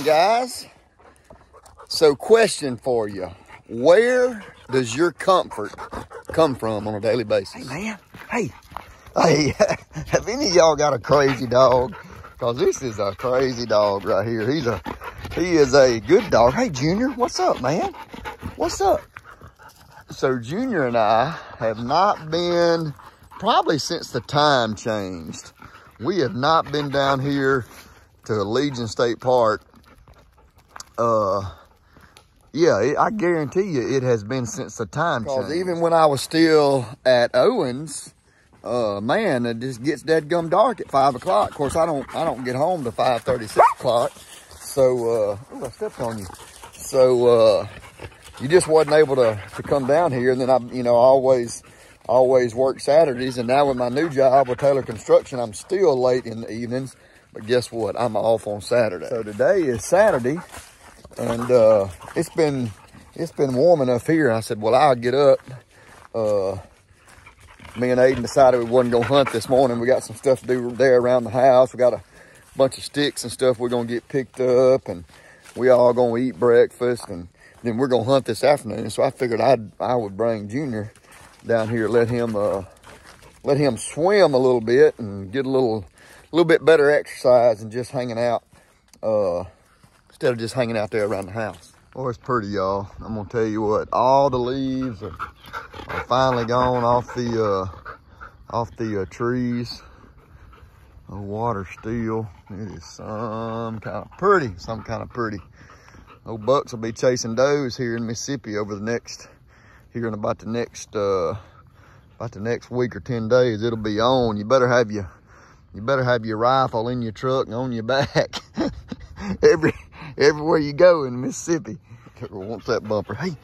morning, guys. So, question for you. Where does your comfort come from on a daily basis? Hey, man. Hey, have any of y'all got a crazy dog? Because this is a crazy dog right here. He is a good dog. Hey, Junior, what's up, man? What's up? So, Junior and I have not been, probably since the time changed, we have not been down here to Legion State Park. Yeah, I guarantee you it has been since the time change. Because even when I was still at Owens, man, it just gets deadgum dark at 5 o'clock. Of course, I don't get home to 5:30, 6 o'clock. So, I stepped on you. So, you just wasn't able to come down here. And then I always work Saturdays. And now with my new job with Taylor Construction, I'm still late in the evenings. But guess what? I'm off on Saturday. So today is Saturday. And it's been warm enough here. I said, well, I'll get up. Me and Aiden decided we wasn't gonna hunt this morning. We got some stuff to do there around the house. We got a bunch of sticks and stuff we're gonna get picked up, and we all gonna eat breakfast, and then we're gonna hunt this afternoon. So I figured I would bring Junior down here, let him swim a little bit and get a little bit better exercise than just hanging out. Instead of just hanging out there around the house. Oh, it's pretty, y'all. I'm gonna tell you what, all the leaves are finally gone off the trees. The water still, it is some kind of pretty. Old bucks will be chasing does here in Mississippi over about the next week or 10 days. It'll be on. You better have your rifle in your truck and on your back. Everywhere you go in Mississippi. Wants that bumper. Hey,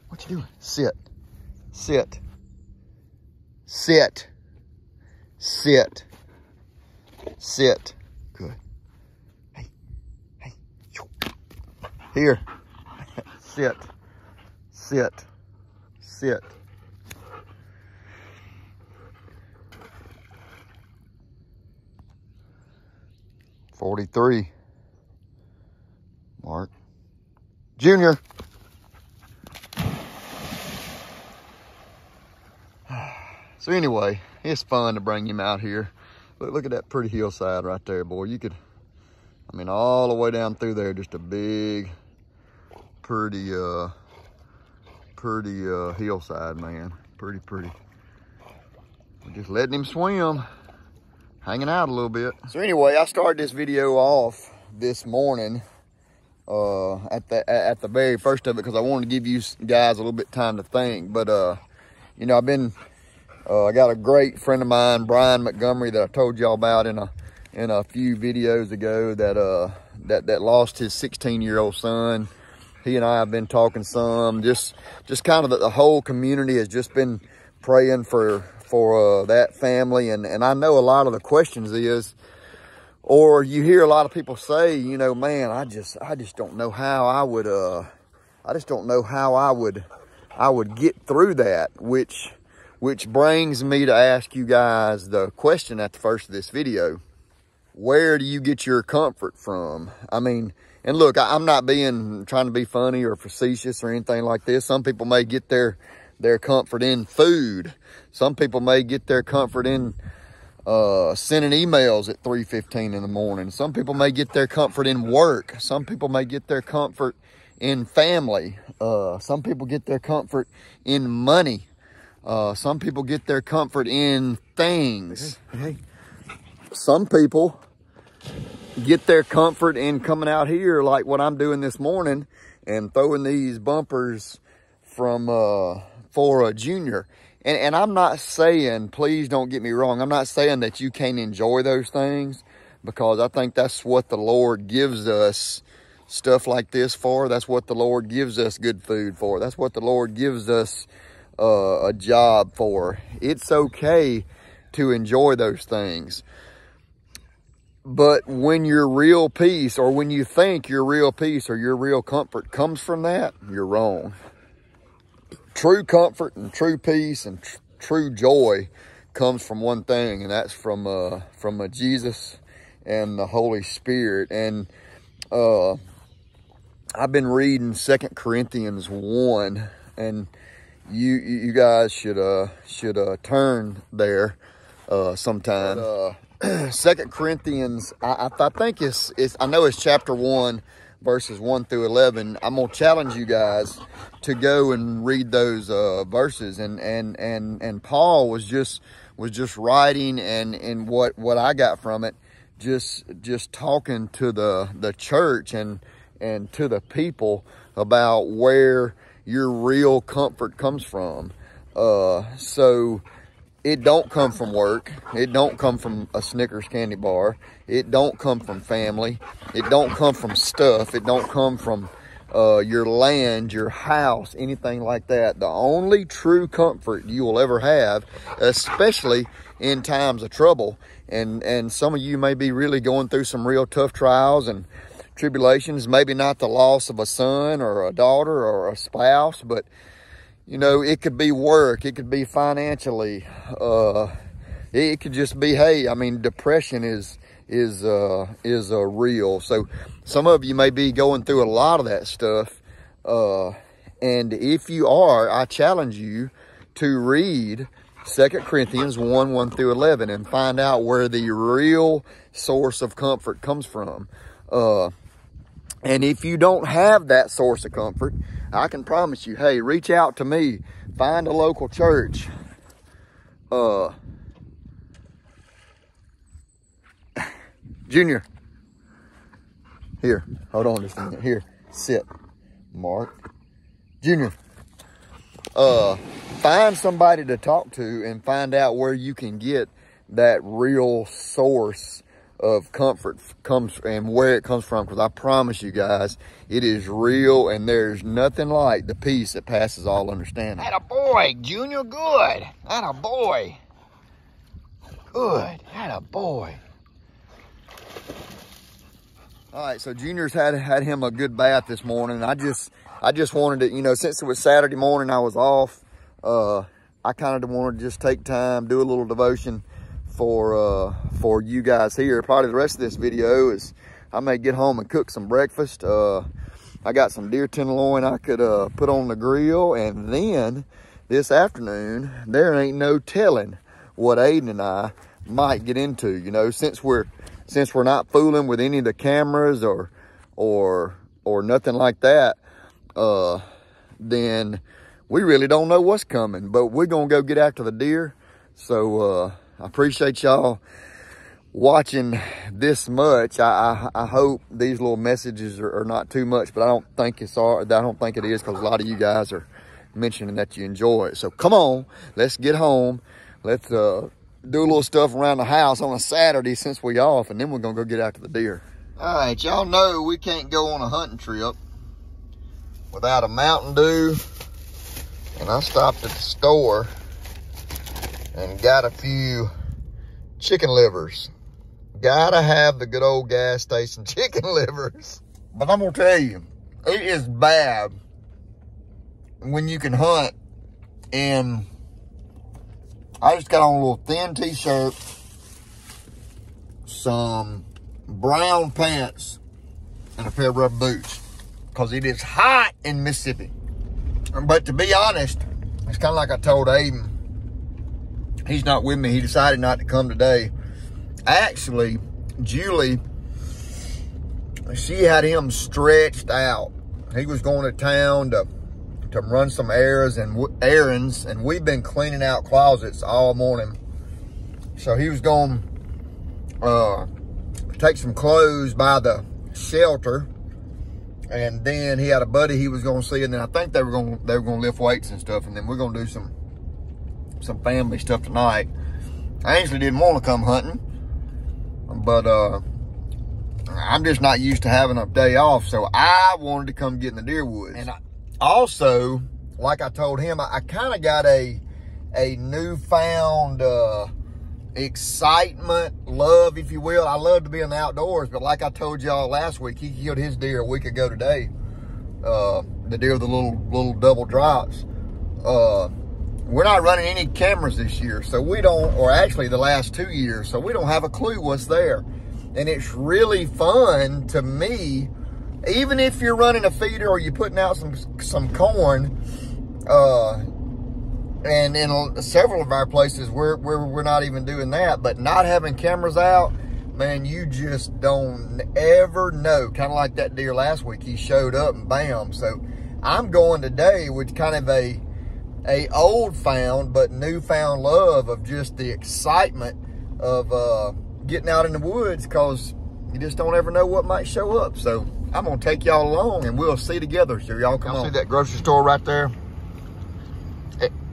what you doing? Sit. Good. Hey. Here. Sit. 43. Mark. Junior. So anyway, it's fun to bring him out here. Look at that pretty hillside right there, boy. All the way down through there, just a big, pretty hillside, man. Pretty. We're just letting him swim, hanging out a little bit. So anyway, I started this video off this morning at the very first of it because I wanted to give you guys a little bit of time to think. But I got a great friend of mine, Brian Montgomery, that I told y'all about in a few videos ago that lost his 16-year-old son. He and I have been talking some, just kind of the whole community has just been praying for that family. And I know a lot of the questions is, or you hear a lot of people say, man, I just don't know how I would get through that, which brings me to ask you guys the question at the first of this video. Where do you get your comfort from? And look, I'm not trying to be funny or facetious or anything like this. Some people may get their comfort in food. Some people may get their comfort in sending emails at 3:15 in the morning. Some people may get their comfort in work. Some people may get their comfort in family. Some people get their comfort in money. Some people get their comfort in things. Hey. Some people get their comfort in coming out here like what I'm doing this morning and throwing these bumpers for a Junior. And I'm not saying, please don't get me wrong, I'm not saying that you can't enjoy those things, because I think that's what the Lord gives us stuff like this for. That's what the Lord gives us good food for. That's what the Lord gives us a job for. It's okay to enjoy those things. But when your real peace, or when you think your real peace or your real comfort comes from that, you're wrong. True comfort and true peace and true joy comes from one thing, and that's from Jesus and the Holy Spirit. And I've been reading 2 Corinthians 1, and you guys should turn there sometime. 2 Corinthians, I think it's I know it's chapter 1, verses 1 through 11. I'm gonna challenge you guys to go and read those verses, and Paul was just writing, and what I got from it, just talking to the church and to the people about where your real comfort comes from. So it don't come from work. It don't come from a Snickers candy bar. It don't come from family. It don't come from stuff. It don't come from your land, your house, anything like that. The only true comfort you will ever have, especially in times of trouble, and some of you may be really going through some real tough trials and tribulations, maybe not the loss of a son or a daughter or a spouse, but you know, it could be work, it could be financially, it could just be, hey, I mean, depression is real. So some of you may be going through a lot of that stuff, and if you are, I challenge you to read 2 Corinthians 1 through 11 and find out where the real source of comfort comes from. And if you don't have that source of comfort, I can promise you, hey, reach out to me. Find a local church. Junior. Here, hold on just a minute. Here, sit. Mark. Junior. Find somebody to talk to and find out where you can get that real source of comfort comes and where it comes from, because I promise you guys, it is real, and there's nothing like the peace that passes all understanding. Atta boy, Junior, good. Atta boy. Good. Atta boy. All right, so Junior's had him a good bath this morning. I just wanted to, you know, since it was Saturday morning, I was off. I kind of wanted to just take time, do a little devotion for you guys here. Probably the rest of this video is I may get home and cook some breakfast. I got some deer tenderloin I could put on the grill, and then this afternoon there ain't no telling what Aiden and I might get into. You know, since we're not fooling with any of the cameras or nothing like that, then we really don't know what's coming. But we're gonna go get after the deer. So I appreciate y'all watching this much. I hope these little messages are not too much, but I don't think it is, because a lot of you guys are mentioning that you enjoy it. So come on, let's get home. Let's do a little stuff around the house on a Saturday since we off, and then we're gonna go get after the deer. All right, y'all know we can't go on a hunting trip without a Mountain Dew, and I stopped at the store and got a few chicken livers. Gotta have the good old gas station chicken livers. But I'm gonna tell you, it is bad when you can hunt, and I just got on a little thin t-shirt, some brown pants, and a pair of rubber boots, because it is hot in Mississippi. But to be honest, it's kind of like I told Aiden. He's not with me. He decided not to come today. Actually, Julie, she had him stretched out. He was going to town to run some errands, and we've been cleaning out closets all morning. So he was going to take some clothes by the shelter, and then he had a buddy he was going to see, and then I think they were going to lift weights and stuff, and then we're going to do some family stuff tonight. I actually didn't want to come hunting, but I'm just not used to having a day off, so I wanted to come get in the deer woods. And I also, like I told him, I kind of got a newfound excitement, love, if you will. I love to be in the outdoors, but like I told y'all last week, he killed his deer a week ago today. The deer with the little double drops. We're not running any cameras this year, so we don't, or actually the last 2 years, so we don't have a clue what's there. And it's really fun to me even if you're running a feeder or you're putting out some corn, and in several of our places we're not even doing that, but not having cameras out, man, you just don't ever know. Kind of like that deer last week, he showed up and bam. So I'm going today with kind of a old found but newfound love of just the excitement of getting out in the woods, because you just don't ever know what might show up. So I'm gonna take y'all along and we'll see together. So y'all come on. See that grocery store right there?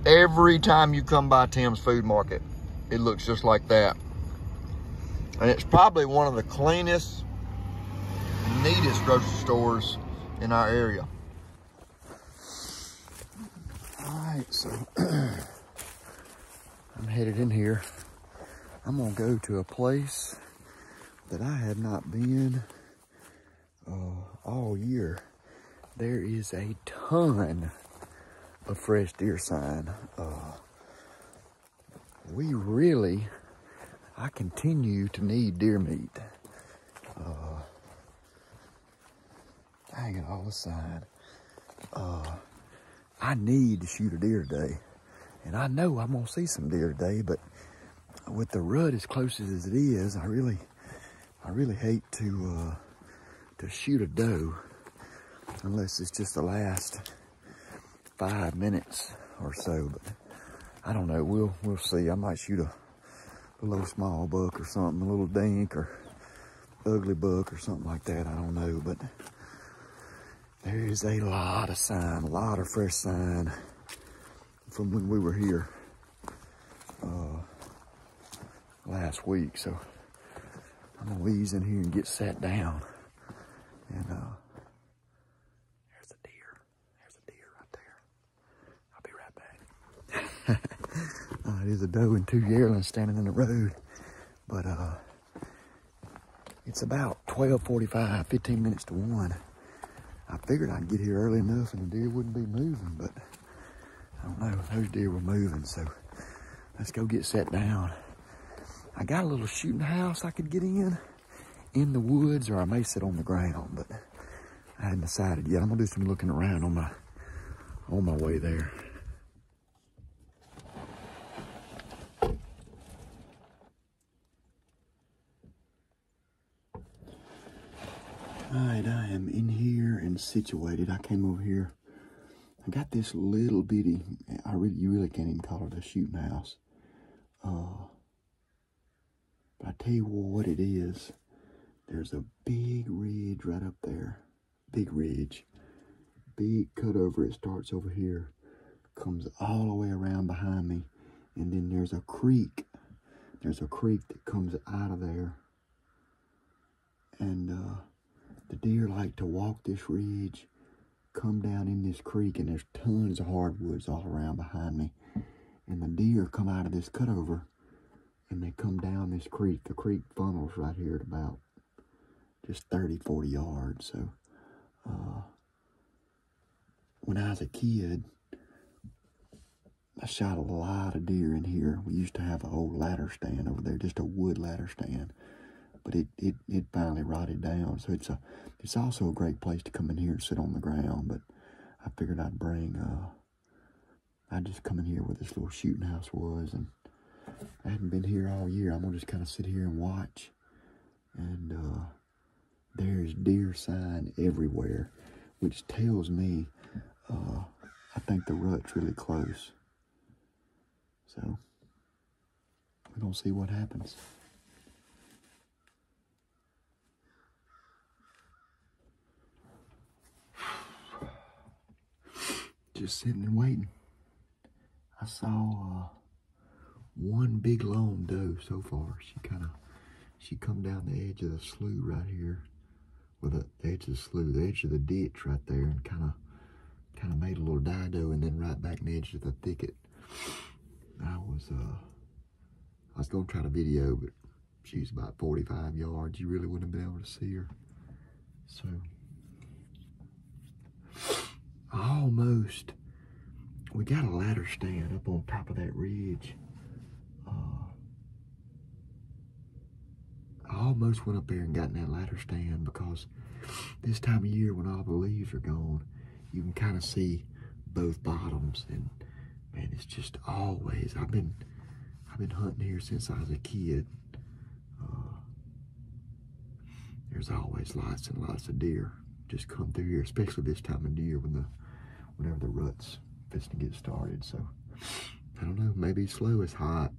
Every time you come by Tim's Food Market, it looks just like that. And it's probably one of the cleanest, neatest grocery stores in our area. All right, so I'm headed in here. I'm gonna go to a place that I have not been all year. There is a ton of fresh deer sign. I continue to need deer meat. Dang it, all the sign. I need to shoot a deer today. And I know I'm gonna see some deer today, but with the rut as close as it is, I really hate to shoot a doe unless it's just the last 5 minutes or so. But I don't know, we'll see. I might shoot a little small buck or something, a little dink or ugly buck or something like that. I don't know, but there is a lot of sign, a lot of fresh sign from when we were here last week. So I'm gonna ease in here and get sat down. And there's a deer. There's a deer right there. I'll be right back. It is a doe and 2 yearlings standing in the road. But it's about 12:45, 15 minutes to 1. I figured I'd get here early enough and the deer wouldn't be moving, but I don't know, those deer were moving. So let's go get set down. I got a little shooting house I could get in the woods, or I may sit on the ground, but I hadn't decided yet. I'm gonna do some looking around on my way there. All right, I am in here and situated. I came over here. I got this little bitty, you really can't even call it a shooting house. But I tell you what it is. There's a big ridge right up there. Big ridge. Big cutover. It starts over here, comes all the way around behind me. And then there's a creek. There's a creek that comes out of there. And the deer like to walk this ridge, come down in this creek, and there's tons of hardwoods all around behind me. And the deer come out of this cutover and they come down this creek. The creek funnels right here at about just 30, 40 yards. So when I was a kid, I shot a lot of deer in here. We used to have an old ladder stand over there, just a wood ladder stand. But it finally rotted down. So it's also a great place to come in here and sit on the ground. But I figured I'd just come in here where this little shooting house was, and I hadn't been here all year. I'm gonna just kind of sit here and watch. And there's deer sign everywhere, which tells me I think the rut's really close. So we're gonna see what happens. Just sitting and waiting. I saw one big long doe so far. She come down the edge of the slough right here. Well, the edge of the slough, the edge of the ditch right there, and kind of made a little dido, and then right back in the edge of the thicket. I was gonna try to video, but she's about 45 yards. You really wouldn't have been able to see her. So almost, we got a ladder stand up on top of that ridge. I almost went up there and got in that ladder stand because this time of year when all the leaves are gone, you can kind of see both bottoms. And man, it's just always, I've been hunting here since I was a kid. There's always lots and lots of deer just come through here, especially this time of year whenever the rut's fixing to get started. So I don't know, maybe slow is hot.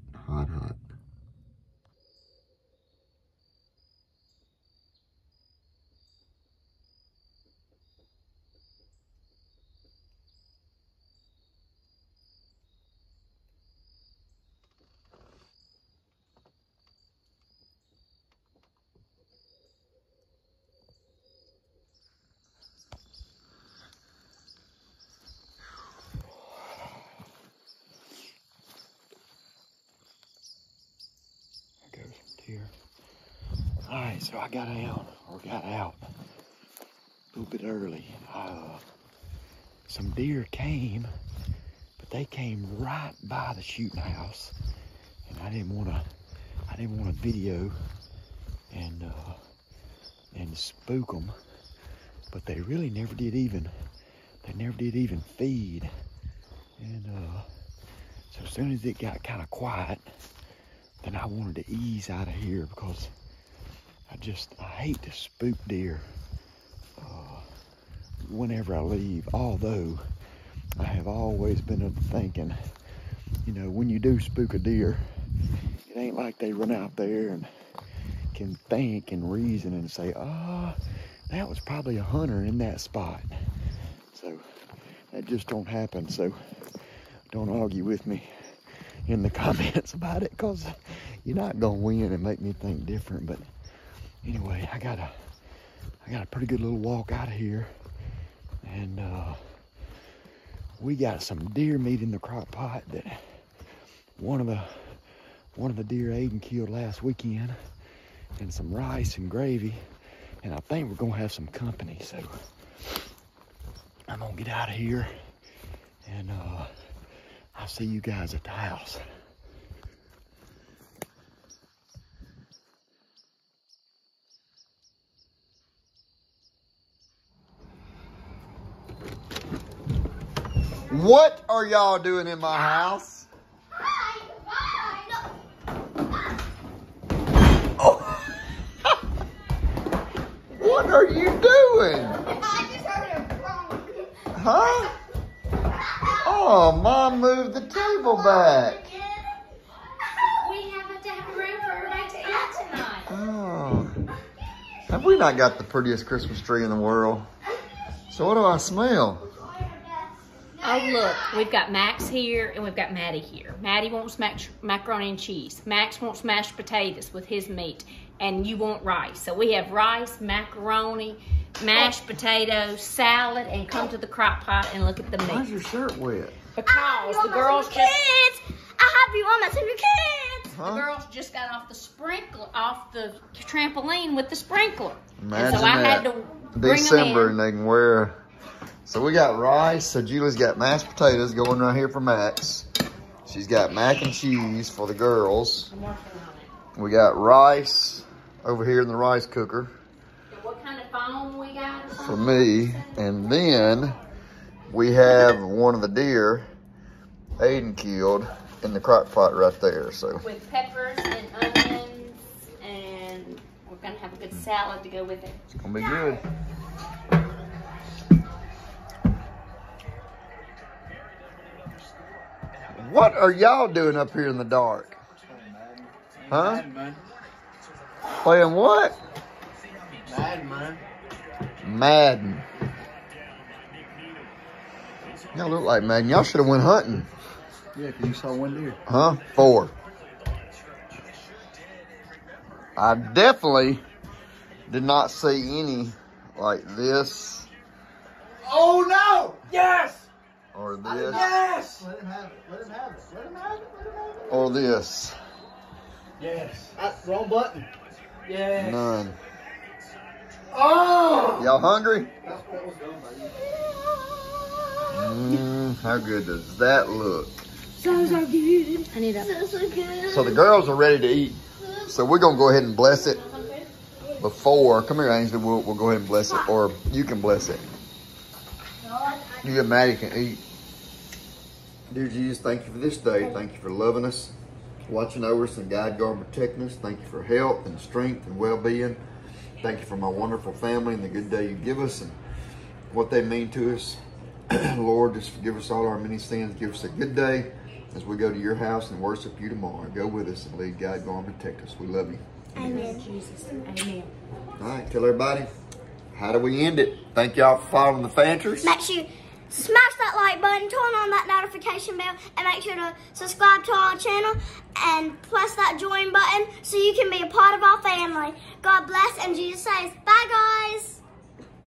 There goes some deer. All right, so I got out a little bit early. Some deer came, but they came right by the shooting house, and I didn't want to video and spook them, but they really never did even feed. And so as soon as it got kind of quiet, then I wanted to ease out of here because I hate to spook deer whenever I leave. Although I have always been of the thinking, you know, when you do spook a deer, it ain't like they run out there and can think and reason and say, that was probably a hunter in that spot. So that just don't happen. So don't argue with me in the comments about it, because you're not gonna win and make me think different. But anyway, I got a pretty good little walk out of here, and we got some deer meat in the crock pot that one of the deer Aiden killed last weekend, and some rice and gravy, and I think we're gonna have some company. So I'm gonna get out of here, and I'll see you guys at the house. What are y'all doing in my house? Oh. What are you doing? I just heard a phone. Huh? Oh, Mom moved the table back. We have to have room for everybody to eat tonight. Oh. Have we not got the prettiest Christmas tree in the world? So what do I smell? Oh, look, we've got Max here and we've got Maddie here. Maddie wants macaroni and cheese. Max wants mashed potatoes with his meat, and you want rice. So we have rice, macaroni, mashed potatoes, salad, and come to the crock pot and look at the meat. Why's your shirt wet? Because the girls just... Kids! I have you on my your kids! Huh? The girls just got off the trampoline with the sprinkler. Imagine and so I had to bring December them in. and they can wear. So we got rice. So Julie's got mashed potatoes going right here for Max. She's got mac and cheese for the girls. I'm working on it. We got rice over here in the rice cooker And what kind of phone we got? Or for something? me. And then we have one of the deer Aiden killed in the crock pot right there. So With peppers and onions, and we're gonna have a good salad to go with it. it's gonna be good. What are y'all doing up here in the dark? Huh? Playing what? Madden, man. Madden. Y'all look like Madden. Y'all should have went hunting. Yeah, because you saw one deer. Huh? 4. I definitely did not see any like this Oh, no! Yes! or this Yes! Let him have it. Let him have it. Let him have it. Let him have it. or this. Yes. Wrong button. Yes. None. Oh! Y'all hungry? That's what was done, buddy. How good does that look? So good. I need a so good. So the girls are ready to eat. So we're gonna go ahead and bless it. before, come here, Ainsley, we'll go ahead and bless it, or you can bless it. You and Maddie can eat. Dear Jesus, thank you for this day. Thank you for loving us, watching over us, and guide, guard, protecting us. Thank you for health and strength and well-being. Thank you for my wonderful family and the good day you give us and what they mean to us. Lord, just forgive us all our many sins. Give us a good day as we go to your house and worship you tomorrow. Go with us and lead, guide, guard, and protect us. We love you. Amen. Jesus. Amen. All right, tell everybody, how do we end it? Thank y'all for following the Fanchers. Make sure you smash that like button, turn on that notification bell, and make sure to subscribe to our channel and press that join button so you can be a part of our family. God bless, and Jesus says, bye guys.